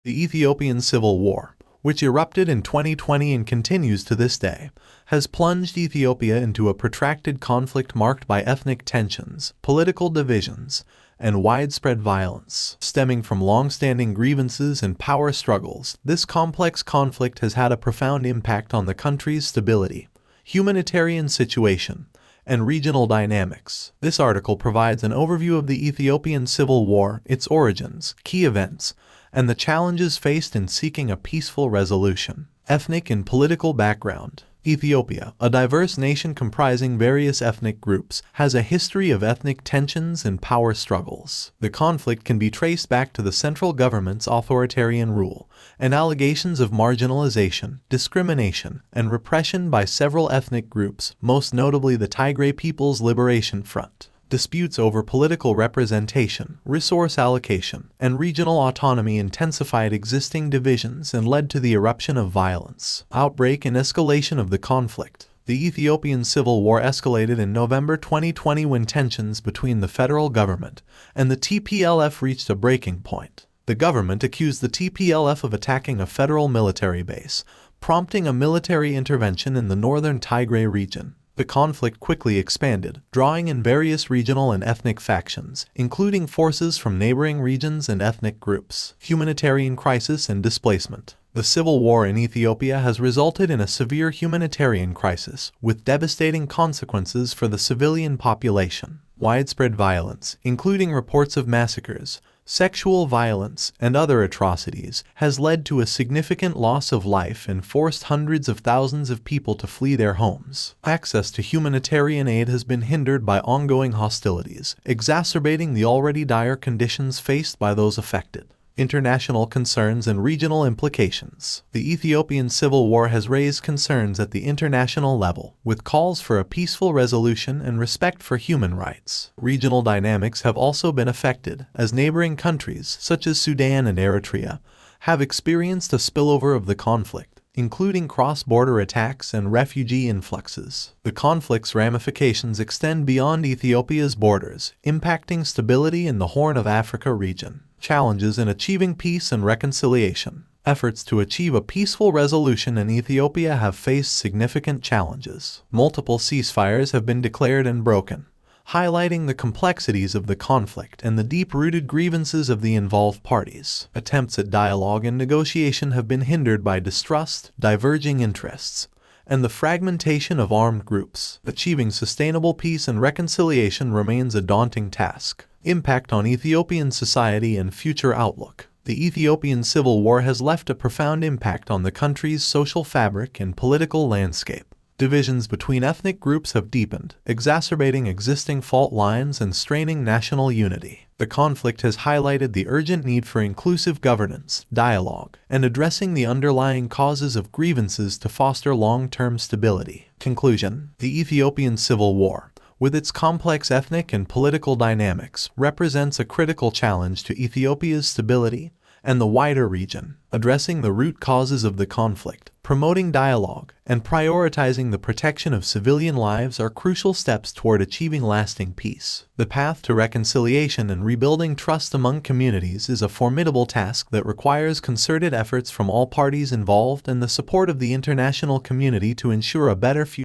The Ethiopian Civil War, which erupted in 2020 and continues to this day, has plunged Ethiopia into a protracted conflict marked by ethnic tensions, political divisions, and widespread violence. Stemming from long-standing grievances and power struggles, this complex conflict has had a profound impact on the country's stability, humanitarian situation, and regional dynamics. This article provides an overview of the Ethiopian Civil War, its origins, key events, and the challenges faced in seeking a peaceful resolution. Ethnic and political background. Ethiopia, a diverse nation comprising various ethnic groups, has a history of ethnic tensions and power struggles. The conflict can be traced back to the central government's authoritarian rule and allegations of marginalization, discrimination, and repression by several ethnic groups, most notably the Tigray People's Liberation Front. Disputes over political representation, resource allocation, and regional autonomy intensified existing divisions and led to the eruption of violence. Outbreak and escalation of the conflict. The Ethiopian Civil War escalated in November 2020 when tensions between the federal government and the TPLF reached a breaking point. The government accused the TPLF of attacking a federal military base, prompting a military intervention in the northern Tigray region. The conflict quickly expanded, drawing in various regional and ethnic factions, including forces from neighboring regions and ethnic groups. Humanitarian crisis and displacement. The civil war in Ethiopia has resulted in a severe humanitarian crisis, with devastating consequences for the civilian population. Widespread violence, including reports of massacres, sexual violence, and other atrocities, has led to a significant loss of life and forced hundreds of thousands of people to flee their homes. Access to humanitarian aid has been hindered by ongoing hostilities, exacerbating the already dire conditions faced by those affected. International concerns and regional implications. The Ethiopian Civil War has raised concerns at the international level, with calls for a peaceful resolution and respect for human rights. Regional dynamics have also been affected, as neighboring countries, such as Sudan and Eritrea, have experienced a spillover of the conflict, including cross-border attacks and refugee influxes. The conflict's ramifications extend beyond Ethiopia's borders, impacting stability in the Horn of Africa region. Challenges in achieving peace and reconciliation. Efforts to achieve a peaceful resolution in Ethiopia have faced significant challenges. Multiple ceasefires have been declared and broken, highlighting the complexities of the conflict and the deep-rooted grievances of the involved parties. Attempts at dialogue and negotiation have been hindered by distrust, diverging interests, and the fragmentation of armed groups. Achieving sustainable peace and reconciliation remains a daunting task. Impact on Ethiopian society and future outlook. The Ethiopian Civil War has left a profound impact on the country's social fabric and political landscape. Divisions between ethnic groups have deepened, exacerbating existing fault lines and straining national unity. The conflict has highlighted the urgent need for inclusive governance, dialogue, and addressing the underlying causes of grievances to foster long-term stability. Conclusion. The Ethiopian Civil War, with its complex ethnic and political dynamics, represents a critical challenge to Ethiopia's stability and the wider region. Addressing the root causes of the conflict, promoting dialogue, and prioritizing the protection of civilian lives are crucial steps toward achieving lasting peace. The path to reconciliation and rebuilding trust among communities is a formidable task that requires concerted efforts from all parties involved and the support of the international community to ensure a better future.